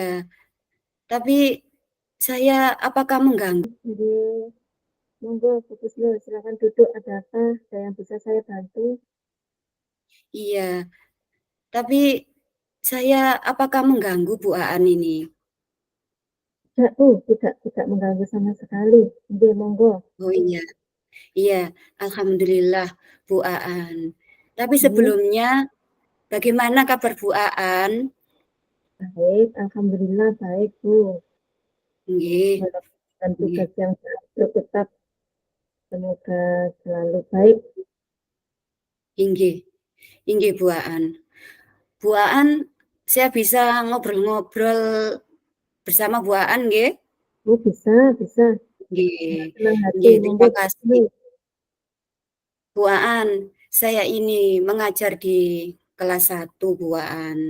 Iya, tapi saya apakah mengganggu? Jadi, monggo Bu Kusnul, silakan duduk. Ada apa? Ada yang bisa saya bantu? Iya, tapi saya apakah mengganggu Bu Aan ini? Tidak, Bu, tidak mengganggu sama sekali. Oke, monggo. Oh iya, iya, alhamdulillah Bu Aan. Tapi Hmm, sebelumnya bagaimana kabar Bu Aan? baik, alhamdulillah baik, Bu. Nggih, Melakukan nggih, tugas yang tetap semoga selalu baik. inggih, inggih Bu Aan. Bu Aan, saya bisa ngobrol-ngobrol bersama Bu Aan nggih? Bu, bisa, bisa. Nggih, Senang hati, nggih, monggo terima Bu kasih. Kusnul. Bu Aan, saya ini mengajar di kelas 1 Bu Aan.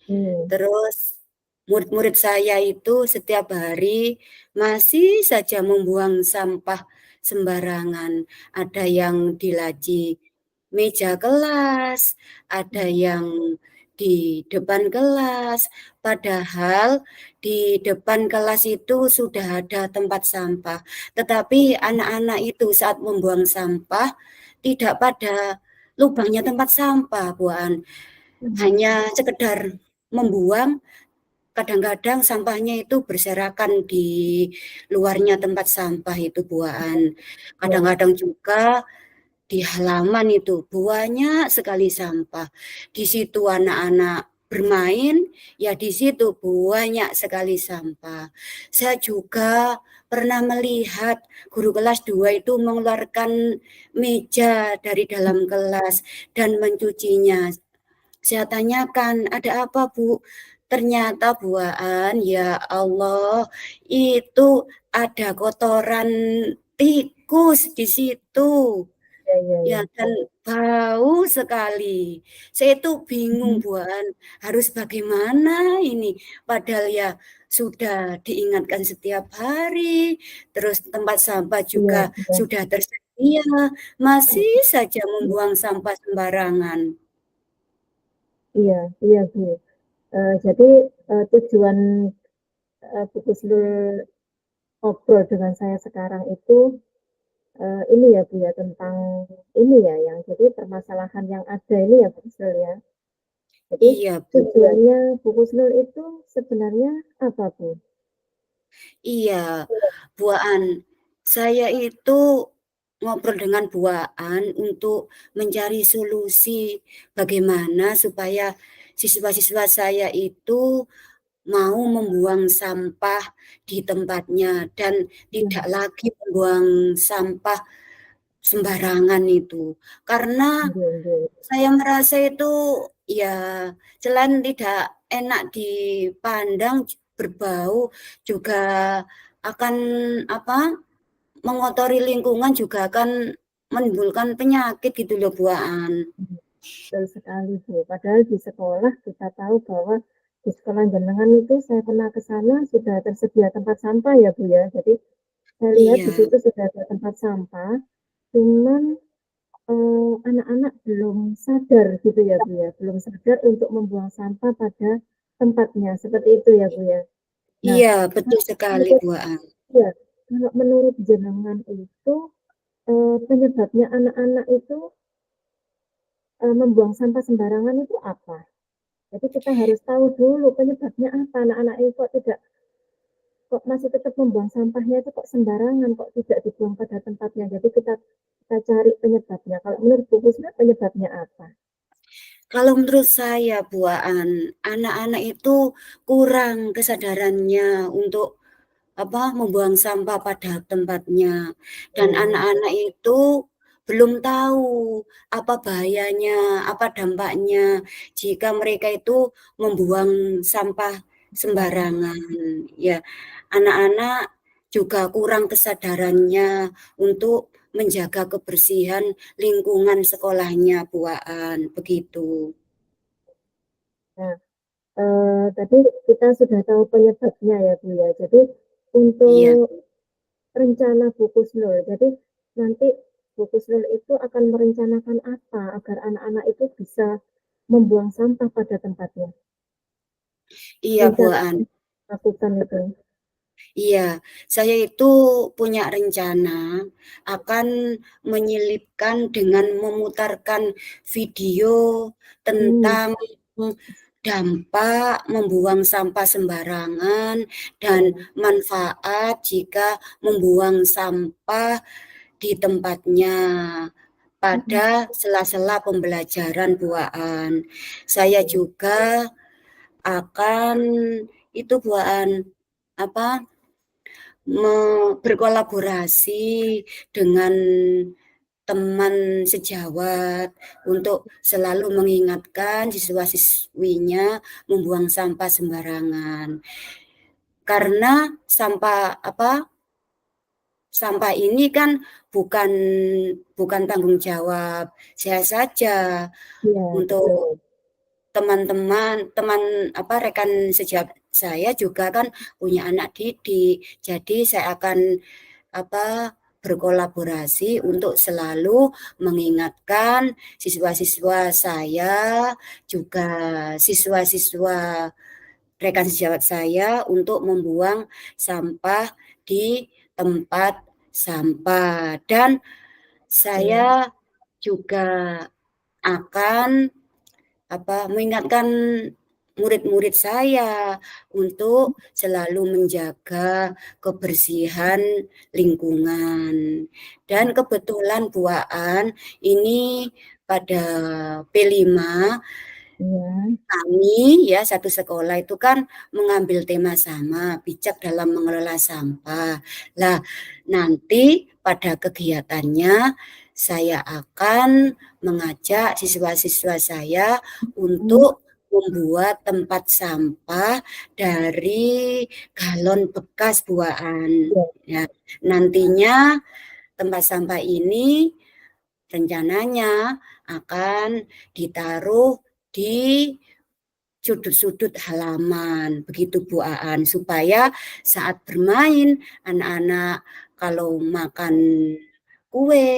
Hmm, Terus murid-murid saya itu setiap hari masih saja membuang sampah sembarangan. Ada yang di laci meja kelas, ada yang di depan kelas. Padahal di depan kelas itu sudah ada tempat sampah. Tetapi anak-anak itu saat membuang sampah tidak pada lubangnya tempat sampah, Bu An. Hanya hmm, sekedar membuang, kadang-kadang sampahnya itu berserakan di luarnya tempat sampah itu buaan. ya, Kadang-kadang juga di halaman itu banyak sekali sampah. Di situ anak-anak bermain, ya di situ banyak sekali sampah. Saya juga pernah melihat guru kelas 2 itu mengeluarkan meja dari dalam kelas dan mencucinya. Saya tanyakan, "Ada apa, Bu?" Ternyata buaan, ya Allah, itu ada kotoran tikus di situ. ya, ya, Ya, ya. dan bau sekali. Saya itu bingung, Hmm, buan harus bagaimana ini. Padahal ya sudah diingatkan setiap hari, terus tempat sampah juga iya, iya, sudah tersedia, masih saja membuang sampah sembarangan. iya, iya, Bu. Jadi tujuan Bu Kusnul ngobrol dengan saya sekarang itu ini ya Bu ya, tentang ini ya, yang jadi permasalahan yang ada ini ya Bu Kusnul ya. Jadi Iya, Bu. tujuannya Bu Kusnul itu sebenarnya apa Bu? Iya, buaan. Saya itu ngobrol dengan buaan untuk mencari solusi bagaimana supaya siswa-siswa saya itu mau membuang sampah di tempatnya dan Iya, tidak lagi membuang sampah sembarangan itu. Karena iya, iya. saya merasa itu ya selain tidak enak dipandang, berbau, juga akan apa, mengotori lingkungan juga akan menimbulkan penyakit gitu loh, Bu Aan. Betul sekali Bu. Padahal di sekolah kita tahu bahwa di sekolah jenengan itu saya pernah ke sana sudah tersedia tempat sampah ya Bu ya. Jadi saya lihat di Iya, situ sudah ada tempat sampah, cuman anak-anak belum sadar gitu ya Bu ya, belum sadar untuk membuang sampah pada tempatnya, seperti itu ya Bu ya. Nah, iya betul kalau sekali, menurut Bu Aan. ya, kalau menurut jenengan itu, penyebabnya anak-anak itu, membuang sampah sembarangan itu apa? Jadi kita harus tahu dulu penyebabnya apa, anak-anak itu kok masih tetap membuang sampahnya itu kok sembarangan, kok tidak dibuang pada tempatnya. Jadi kita kita cari penyebabnya. Kalau menurut Bu Husna penyebabnya apa? Kalau menurut saya, Bu Aan, anak-anak itu kurang kesadarannya untuk apa, membuang sampah pada tempatnya. Dan Hmm, anak-anak itu belum tahu apa bahayanya, apa dampaknya jika mereka itu membuang sampah sembarangan. Ya, anak-anak juga kurang kesadarannya untuk menjaga kebersihan lingkungan sekolahnya, Bu Aan, begitu. nah, tadi kita sudah tahu penyebabnya ya Bu ya. Jadi Iya. untuk rencana Bu Kusnul, jadi nanti Bu Kusnul itu akan merencanakan apa agar anak-anak itu bisa membuang sampah pada tempatnya? Iya, Bu Rencana Aan. lakukan itu? Iya, saya itu punya rencana akan menyelipkan dengan memutarkan video Hmm, tentang dampak membuang sampah sembarangan dan iya. manfaat jika membuang sampah di tempatnya Mhm, pada sela-sela pembelajaran buaan. Saya iya. juga akan itu buaan apa berkolaborasi dengan teman sejawat untuk selalu mengingatkan siswa-siswinya membuang sampah sembarangan. Karena sampah ini kan bukan bukan tanggung jawab saya saja Iya, untuk betul. teman rekan sejawat saya juga kan punya anak didik. Jadi saya akan apa berkolaborasi untuk selalu mengingatkan siswa-siswa saya juga siswa-siswa rekan sejawat saya untuk membuang sampah di tempat sampah dan Iya, saya juga akan mengingatkan murid-murid saya untuk selalu menjaga kebersihan lingkungan. Dan kebetulan buaan ini pada P5 iya, kami ya satu sekolah itu kan mengambil tema sama, bijak dalam mengelola sampah. Lah, nanti pada kegiatannya saya akan mengajak siswa-siswa saya mhm, untuk membuat tempat sampah dari galon bekas buaan. iya, Ya, nantinya tempat sampah ini rencananya akan ditaruh di sudut-sudut halaman, begitu Bu Aan, supaya saat bermain anak-anak kalau makan kue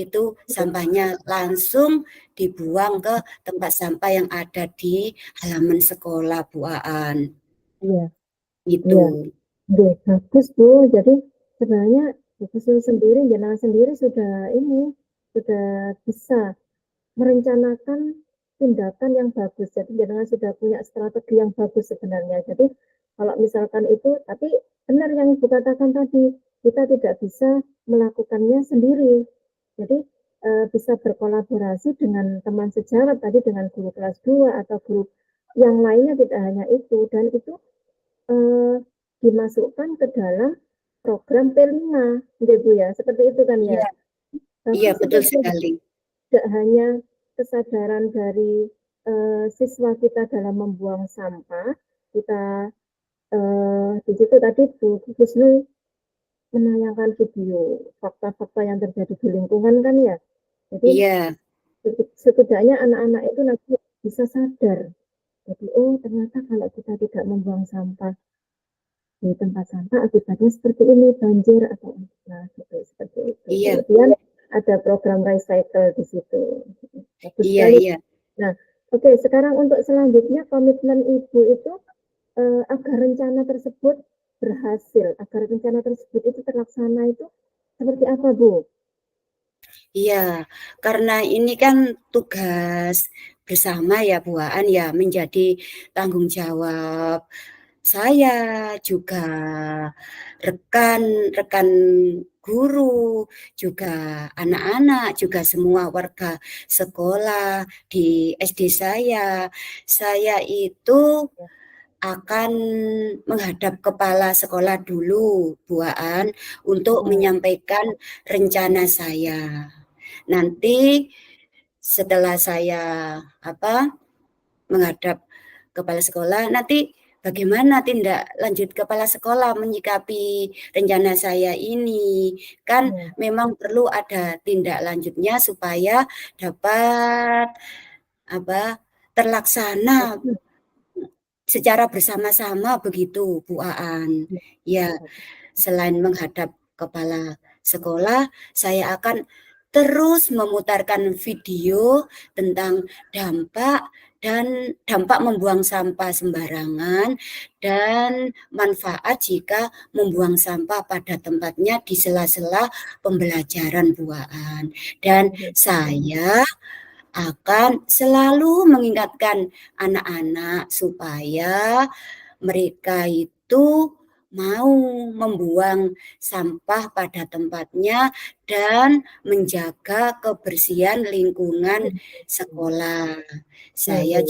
itu iya, sampahnya langsung dibuang ke tempat sampah yang ada di halaman sekolah Bu Aan. iya, Itu. iya. Oke, bagus, Bu. Jadi sebenarnya Bu Kusnul sendiri, jenengan sendiri sudah bisa merencanakan tindakan yang bagus. Jadi jenengan sudah punya strategi yang bagus sebenarnya. Jadi kalau misalkan itu, tapi benar yang Ibu katakan tadi, kita tidak bisa melakukannya sendiri. Jadi bisa berkolaborasi dengan teman sejawat tadi, dengan guru kelas 2 atau guru yang lainnya, tidak hanya itu. Dan itu eh, dimasukkan ke dalam program P5, gitu ya. Seperti itu kan ya. Iya, iya Bagus itu betul sekali. tidak hanya kesadaran dari siswa kita dalam membuang sampah, kita di situ tadi Bu Kusnu menayangkan video fakta-fakta yang terjadi di lingkungan kan ya. Jadi Iya, setidaknya anak-anak itu nanti bisa sadar. Jadi oh ternyata kalau kita tidak membuang sampah di tempat sampah akibatnya seperti ini, banjir atau apa gitu, seperti itu. iya, Kemudian ada program recycle di situ. Bagus iya, sekali. iya. Nah, oke, sekarang untuk selanjutnya komitmen Ibu itu agar rencana tersebut berhasil, agar rencana tersebut itu terlaksana itu seperti apa, Bu? Iya, karena ini kan tugas bersama ya Bu Aan ya menjadi tanggung jawab saya juga rekan-rekan guru, juga anak-anak, juga semua warga sekolah di SD saya. Saya itu Ya. akan menghadap kepala sekolah dulu, Bu Aan, untuk Oh, menyampaikan rencana saya. Nanti setelah saya apa menghadap kepala sekolah, nanti bagaimana tindak lanjut kepala sekolah menyikapi rencana saya ini? Kan ya. memang perlu ada tindak lanjutnya supaya dapat apa terlaksana Bagus. secara bersama-sama begitu Bu Aan. Ya, Ya, bagus. selain menghadap kepala sekolah, saya akan terus memutarkan video tentang dampak membuang sampah sembarangan dan manfaat jika membuang sampah pada tempatnya di sela-sela pembelajaran Bu Aan. Dan saya akan selalu mengingatkan anak-anak supaya mereka itu mau membuang sampah pada tempatnya dan menjaga kebersihan lingkungan sekolah. Saya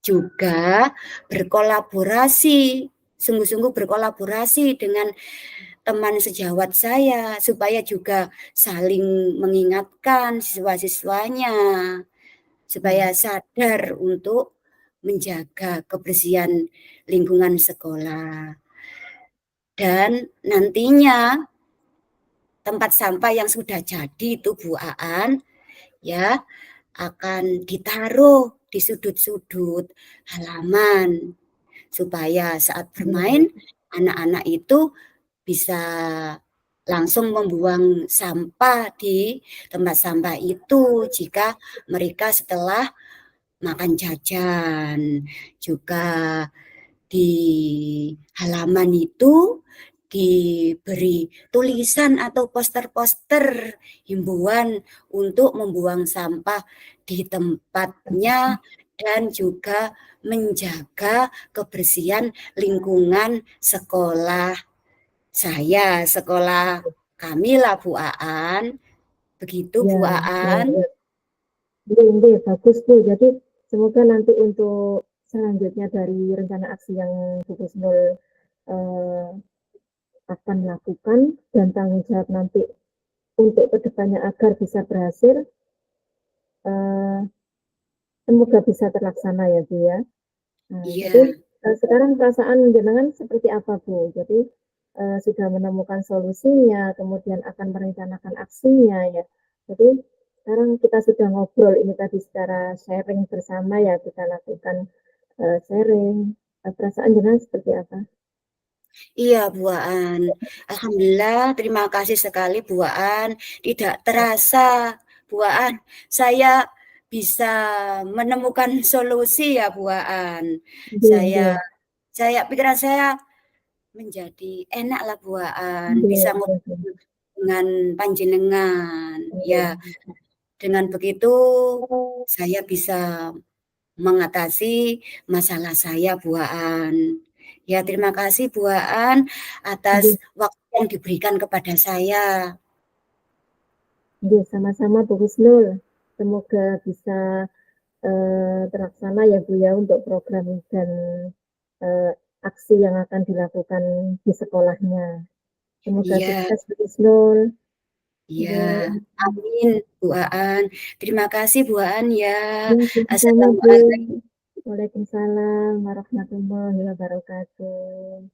juga berkolaborasi, sungguh-sungguh berkolaborasi dengan teman sejawat saya supaya juga saling mengingatkan siswa-siswanya supaya sadar untuk menjaga kebersihan lingkungan sekolah. Dan nantinya tempat sampah yang sudah jadi itu Bu Aan ya akan ditaruh di sudut-sudut halaman supaya saat bermain anak-anak itu bisa langsung membuang sampah di tempat sampah itu jika mereka setelah makan jajan. Juga di halaman itu diberi tulisan atau poster-poster himbauan untuk membuang sampah di tempatnya dan juga menjaga kebersihan lingkungan sekolah saya, sekolah kami lah Bu Aan. Begitu Bu Aan. Iya, bagus Bu. Jadi semoga nanti untuk selanjutnya dari rencana aksi yang Bu Kusnul akan lakukan dan tanggung jawab nanti untuk kedepannya agar bisa berhasil, semoga bisa terlaksana ya Bu ya. Nah, jadi sekarang perasaan jenengan seperti apa Bu? Jadi sudah menemukan solusinya, kemudian akan merencanakan aksinya ya. Jadi sekarang kita sudah ngobrol ini tadi secara sharing bersama ya, kita lakukan sharing. Perasaan jenengan seperti apa? Iya Bu Aan. Alhamdulillah, terima kasih sekali Bu Aan. Tidak terasa Bu Aan, saya bisa menemukan solusi ya Bu Aan. Saya pikiran saya menjadi enak lah Bu Aan, bisa ngobrol dengan panjenengan. Ya, dengan begitu saya bisa mengatasi masalah saya Bu Aan. Ya, terima kasih Bu Aan atas waktu yang diberikan kepada saya. Sama-sama Bu Husnul. Semoga bisa terlaksana ya Bu ya untuk program dan aksi yang akan dilakukan di sekolahnya. Semoga sukses Bu Husnul. Iya, amin Bu Aan. Terima kasih Bu Aan ya. Sama-sama Bu. Assalamualaikum. Waalaikumsalam warahmatullahi wabarakatuh.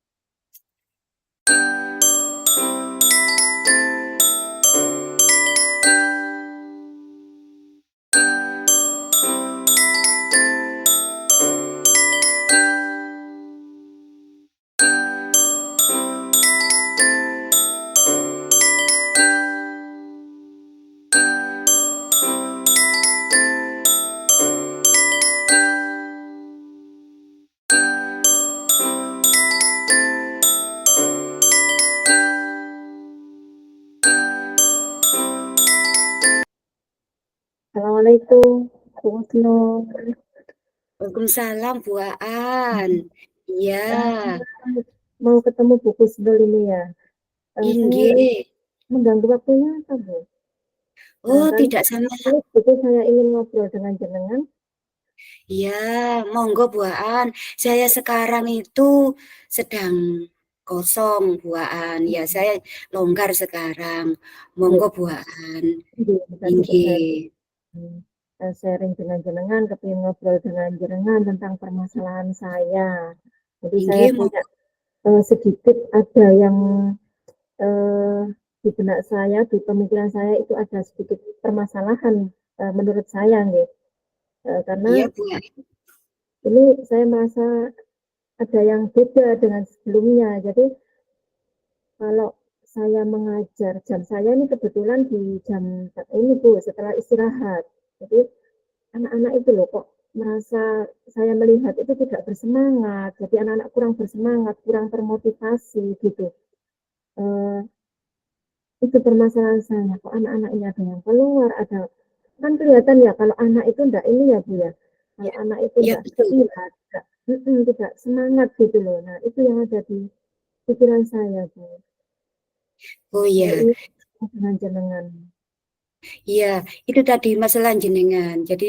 Assalamualaikum Bu Husnul. Waalaikumsalam Bu Aan. Iya. Mau ketemu Bu Husnul ini ya. Inggih. Mengganggu waktunya apa Bu? Oh, tidak sama. Itu saya ingin ngobrol dengan jenengan. Ya, monggo Bu Aan. Saya sekarang itu sedang kosong Bu Aan. Ya, saya longgar sekarang. Monggo Bu Aan. Inggih. Sharing dengan jenengan, kepingin ngobrol dengan jenengan tentang permasalahan saya. Jadi saya punya sedikit ada yang di benak saya, di pemikiran saya itu ada sedikit permasalahan menurut saya nih. Karena ini saya merasa ada yang beda dengan sebelumnya. Jadi kalau saya mengajar, jam saya ini kebetulan di jam ini Bu, setelah istirahat. Jadi anak-anak itu loh kok merasa saya melihat itu tidak bersemangat, jadi anak-anak kurang bersemangat, kurang termotivasi gitu. Itu permasalahan saya, kok anak-anak ini ada yang keluar, ada kan kelihatan ya kalau anak itu enggak ini ya Bu ya, kalau Ya, anak itu ya enggak betul. setia, tidak semangat gitu loh. Nah itu yang ada di pikiran saya Bu. Oh Saya iya, ingin dengan jenengan. iya itu tadi masalah jenengan. Jadi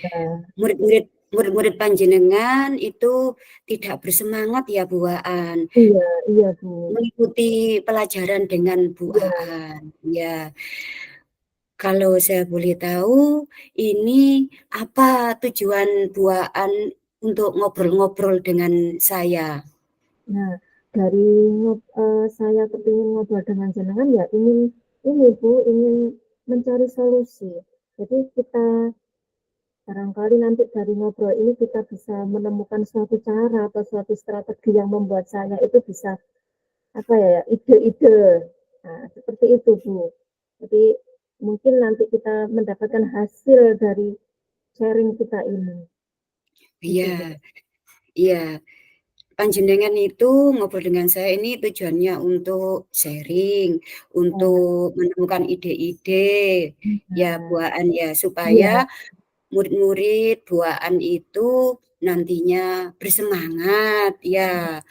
Ya, murid-murid panjenengan itu tidak bersemangat ya Bu Aan iya, iya Bu. mengikuti pelajaran dengan Bu Iya, Aan. Ya, kalau saya boleh tahu, ini apa tujuan Bu Aan untuk ngobrol-ngobrol dengan saya? nah dari saya kepingin ngobrol dengan jenengan ya ingin ini Bu, ingin mencari solusi. Jadi kita barangkali nanti dari ngobrol ini kita bisa menemukan suatu cara atau suatu strategi yang membuat saya itu bisa apa ya, ide-ide. Nah, seperti itu, Bu. Jadi mungkin nanti kita mendapatkan hasil dari sharing kita ini. Gitu, Bu. Iya, iya. Panjenengan itu ngobrol dengan saya ini tujuannya untuk sharing, Nah, untuk menemukan ide-ide, ya nah, buaan ya, supaya iya, murid-murid buaan itu nantinya bersemangat ya,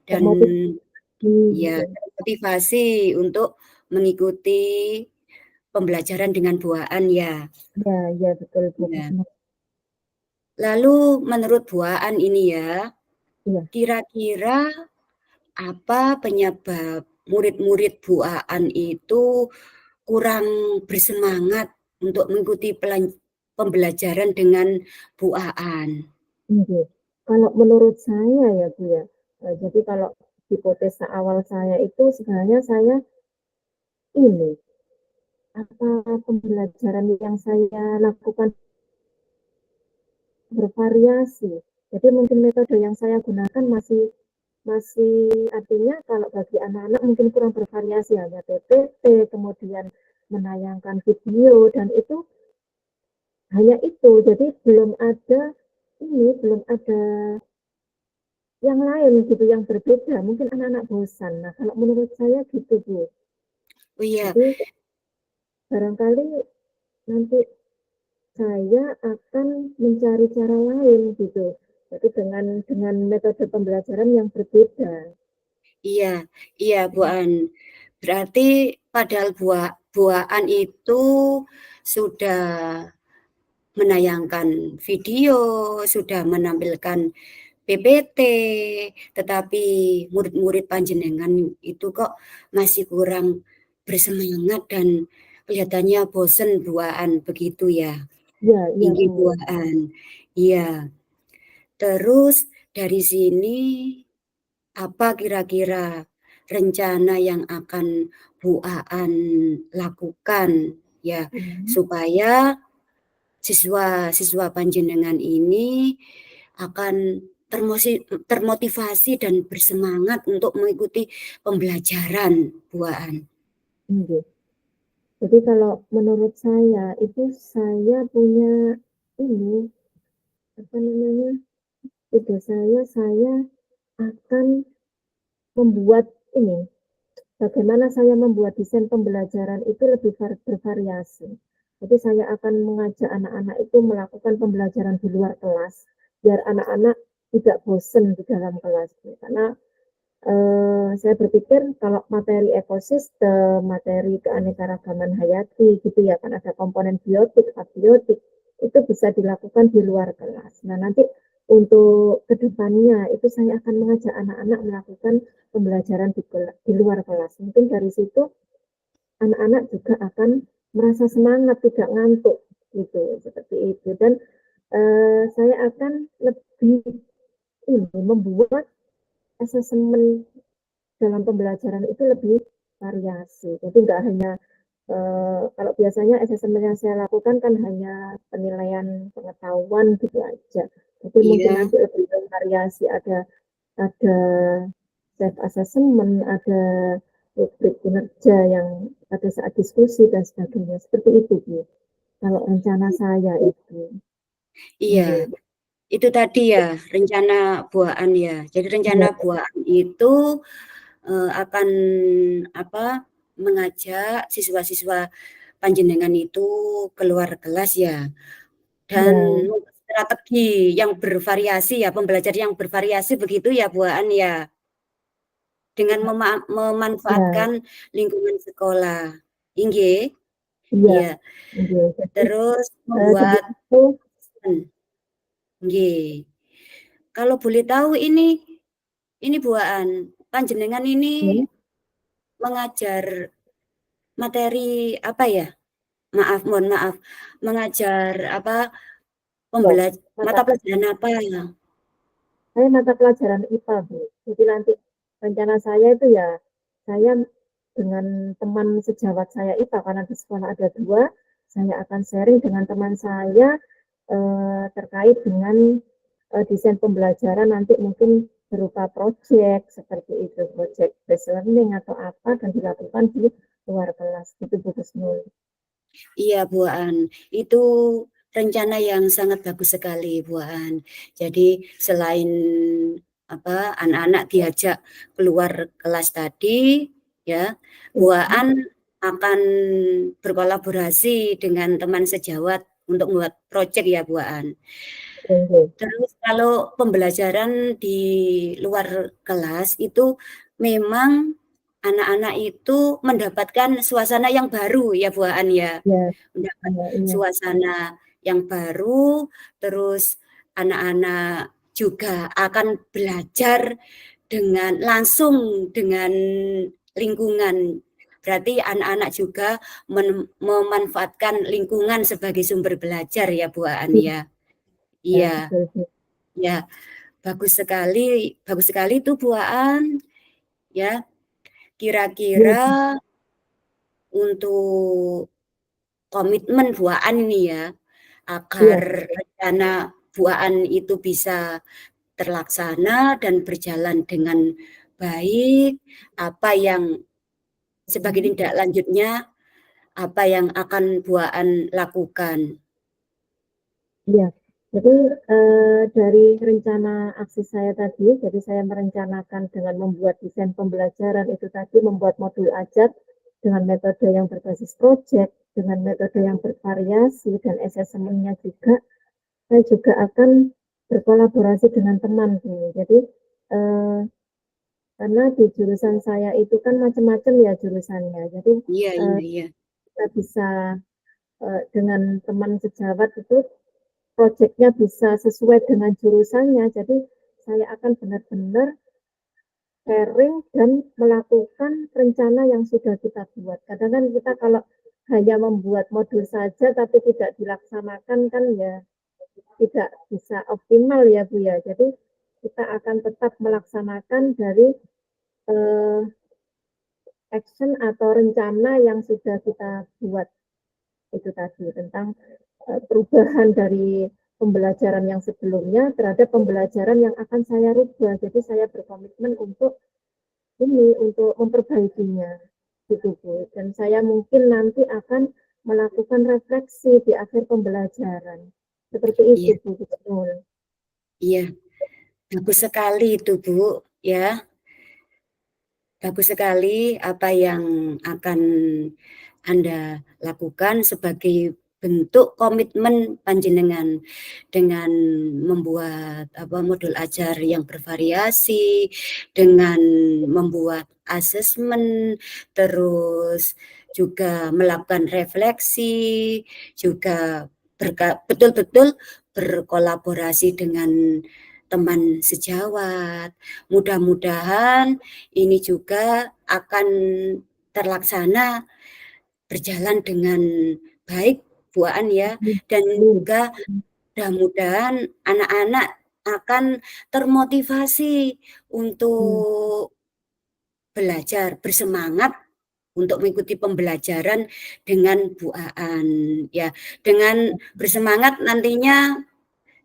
dan termotivasi ya gitu. termotivasi untuk mengikuti pembelajaran dengan buaan ya. Iya, iya betul, Bu. Ya. Lalu menurut buaan ini ya, Iya, kira-kira apa penyebab murid-murid Bu Aan itu kurang bersemangat untuk mengikuti pembelajaran dengan Bu Aan? iya. Kalau menurut saya ya, Bu, ya, jadi kalau hipotesa awal saya itu sebenarnya saya ini, apa pembelajaran yang saya lakukan bervariasi. Jadi mungkin metode yang saya gunakan masih masih artinya kalau bagi anak-anak mungkin kurang bervariasi, hanya PPT, kemudian menayangkan video dan itu hanya itu. Jadi belum ada ini, belum ada yang lain gitu yang berbeda. Mungkin anak-anak bosan. Nah, kalau menurut saya gitu, Bu. Oh iya, Jadi barangkali nanti saya akan mencari cara lain gitu. Jadi dengan metode pembelajaran yang berbeda. iya, iya Bu Aan. Berarti padahal Bu Aan itu sudah menayangkan video, sudah menampilkan PPT, tetapi murid-murid panjenengan itu kok masih kurang bersemangat dan kelihatannya bosen buaan begitu ya, Iya, iya, ingin Bu. buaan. Iya, terus dari sini apa kira-kira rencana yang akan Bu Aan lakukan ya Hmm, supaya siswa-siswa panjenengan ini akan termotivasi dan bersemangat untuk mengikuti pembelajaran buaan. iya. Jadi kalau menurut saya itu saya punya ini apa namanya? Ide saya akan membuat ini bagaimana saya membuat desain pembelajaran itu lebih bervariasi. Jadi saya akan mengajak anak-anak itu melakukan pembelajaran di luar kelas, biar anak-anak tidak bosan di dalam kelas. Karena saya berpikir kalau materi ekosistem, materi keanekaragaman hayati gitu ya, kan ada komponen biotik, abiotik, itu bisa dilakukan di luar kelas. Nah nanti untuk kedepannya itu saya akan mengajak anak-anak melakukan pembelajaran di luar kelas. Mungkin dari situ anak-anak juga akan merasa semangat, tidak ngantuk gitu, seperti itu. Dan saya akan lebih ini membuat asesmen dalam pembelajaran itu lebih variasi. Jadi nggak hanya kalau biasanya asesmen yang saya lakukan kan hanya penilaian pengetahuan gitu aja. Jadi mungkin Iya, nanti lebih bervariasi, ada self assessment, ada rubrik kinerja yang pada saat diskusi dan sebagainya, seperti itu Bu, kalau rencana saya itu. Iya, Nggih. itu tadi ya rencana buaan ya. Jadi rencana Iya buaan itu akan apa, mengajak siswa-siswa panjenengan itu keluar kelas ya, dan iya strategi yang bervariasi ya, pembelajaran yang bervariasi begitu ya, Bu Aan ya? Dengan iya memanfaatkan lingkungan sekolah. Inggih? iya, Iya. nggih. Jadi, Terus sebelum membuat itu nggih. Kalau boleh tahu ini Bu Aan, panjenengan ini nggih, mengajar materi apa ya? Maaf, mohon maaf, mengajar apa, loh, mata mata pelajaran apa ya? saya mata pelajaran IPA, Bu. Jadi nanti rencana saya itu ya, saya dengan teman sejawat saya IPA, karena di sekolah ada 2, saya akan sharing dengan teman saya, terkait dengan, desain pembelajaran nanti mungkin berupa project seperti itu, project based learning atau apa dan dilakukan di luar kelas, gitu Bu Kusnul. Iya, Bu Aan, itu rencana yang sangat bagus sekali, Bu Aan. Jadi selain apa, anak-anak diajak keluar kelas tadi, ya, Bu Iya, Aan akan berkolaborasi dengan teman sejawat untuk membuat proyek ya, Bu Aan. nggih. Terus kalau pembelajaran di luar kelas itu memang anak-anak itu mendapatkan suasana yang baru ya, Bu Aan ya. Iya Mendapat iya iya suasana yang baru, terus anak-anak juga akan belajar langsung dengan lingkungan. Berarti anak-anak juga memanfaatkan lingkungan sebagai sumber belajar ya, Bu Aan iya, ya. Iya, betul Bu. ya, bagus sekali itu Bu Aan, ya. Iya Kira-kira untuk komitmen Bu Aan ini ya, agar iya rencana Bu Aan itu bisa terlaksana dan berjalan dengan baik, apa yang sebagai mhm. tindak lanjutnya, apa yang akan Bu Aan lakukan? Iya, jadi, dari rencana aksi saya tadi, jadi saya merencanakan dengan membuat desain pembelajaran itu tadi, membuat modul ajar dengan metode yang berbasis project, dengan metode yang bervariasi dan assessment-nya juga, saya juga akan berkolaborasi dengan teman tuh. Jadi, eee, karena di jurusan saya itu kan macam-macam ya jurusannya, jadi, Iya eee, iya iya. kita bisa, dengan teman sejawat itu projeknya bisa sesuai dengan jurusannya. Jadi saya akan benar-benar sharing dan melakukan rencana yang sudah kita buat. Kadang kan kita kalau hanya membuat modul saja tapi tidak dilaksanakan kan ya tidak bisa optimal ya Bu ya. Jadi kita akan tetap melaksanakan dari eh, action atau rencana yang sudah kita buat itu tadi tentang perubahan dari pembelajaran yang sebelumnya terhadap pembelajaran yang akan saya rubah. Jadi saya berkomitmen untuk untuk memperbaikinya gitu Bu. Dan saya mungkin nanti akan melakukan refleksi di akhir pembelajaran. Seperti itu Iya Bu. Betul. iya, bagus sekali itu Bu, ya. Bagus sekali apa yang akan Anda lakukan sebagai bentuk komitmen panjenengan dengan membuat apa, modul ajar yang bervariasi, dengan membuat asesmen, terus juga melakukan refleksi, juga betul-betul berkolaborasi dengan teman sejawat. Mudah-mudahan ini juga akan terlaksana berjalan dengan baik, Bu Aan ya, dan juga mudah-mudahan anak-anak akan termotivasi untuk belajar, bersemangat untuk mengikuti pembelajaran dengan Bu Aan, ya. Dengan bersemangat nantinya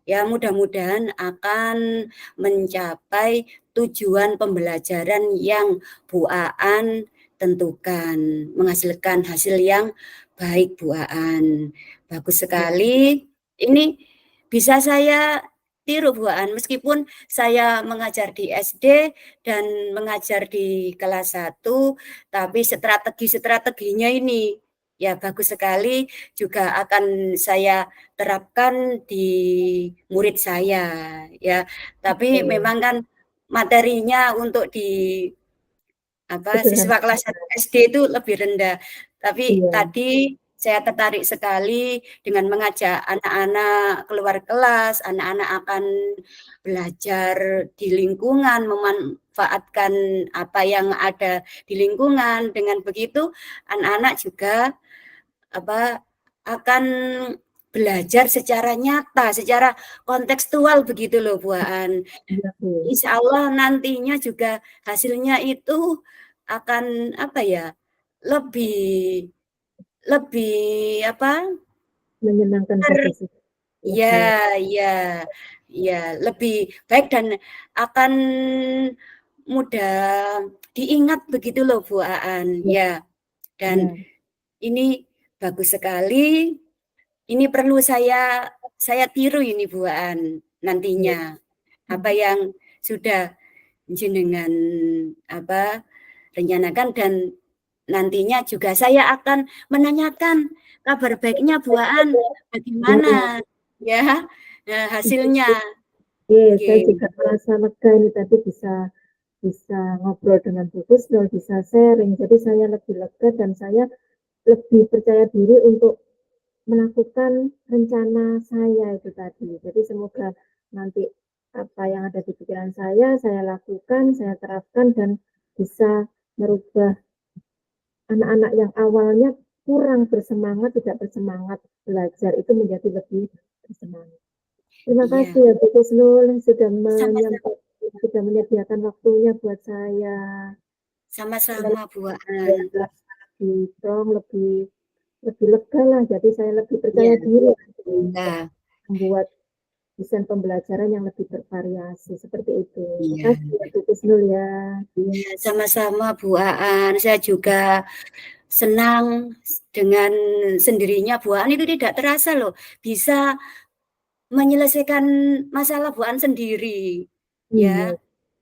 ya mudah-mudahan akan mencapai tujuan pembelajaran yang Bu Aan tentukan, menghasilkan hasil yang baik Bu Aan. Bagus Ya. sekali. Ini bisa saya tiru Bu Aan, meskipun saya mengajar di SD dan mengajar di kelas 1, tapi strategi-strateginya ini ya bagus sekali, juga akan saya terapkan di murid saya ya. Tapi Oke. memang kan materinya untuk di Sederhana. siswa kelas 1 SD itu lebih rendah. Tapi Iya. tadi saya tertarik sekali dengan mengajak anak-anak keluar kelas, anak-anak akan belajar di lingkungan, memanfaatkan apa yang ada di lingkungan. Dengan begitu anak-anak juga akan belajar secara nyata, secara kontekstual begitu loh Bu Aan. Iya, Bu. Insya Allah nantinya juga hasilnya itu akan lebih lebih Menyenangkan ter bagi siswa, ya belajar. ya ya lebih baik dan akan mudah diingat begitu loh Bu Aan, Iya. ya. Dan Iya. ini bagus sekali, ini perlu saya tiru ini Bu Aan Iya. nantinya. Apa yang sudah jenengan rencanakan dan nantinya juga saya akan menanyakan kabar baiknya Bu Aan, Iya. bagaimana ya, hasilnya. Iya, saya Nggih. juga merasa lega ini tadi bisa bisa ngobrol dengan Bu Kusnul, bisa sharing. Jadi saya lebih lega dan saya lebih percaya diri untuk melakukan rencana saya itu tadi. Jadi semoga nanti apa yang ada di pikiran saya lakukan, saya terapkan dan bisa merubah anak-anak yang awalnya kurang bersemangat, tidak bersemangat belajar itu menjadi lebih bersemangat. Terima Iya, kasih ya Bu Kusnul sama-sama sudah menyediakan waktunya buat saya. Saya sama-sama Bu Aan. lebih strong, lebih lega lah. Jadi saya lebih Iya, percaya diri untuk alhamdulillah. membuat desain pembelajaran yang lebih bervariasi seperti itu. Iya. Makasih ya Bu Kusnul ya. Iya, sama-sama Bu Aan. Saya juga senang dengan sendirinya Bu Aan itu tidak terasa loh, bisa menyelesaikan masalah Bu Aan sendiri, Iya. ya.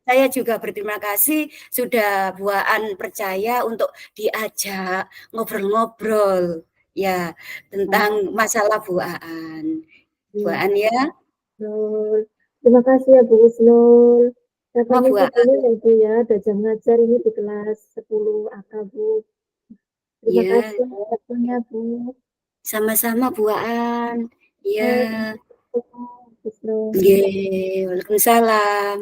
Saya juga berterima kasih sudah Bu Aan percaya untuk diajak ngobrol-ngobrol, ya, tentang masalah Bu Aan. Bu Iya. Aan ya, Betul. Terima kasih ya Bu Kusnul. Saya sama pamit Bu Aan, dulu ya Bu ya, ada jam ngajar ini di kelas 10 AK Bu. Terima iya, kasih waktunya Bu. sama-sama Bu Aan. Iya, Baik, Bu Kusnul. nggih, waalaikumsalam.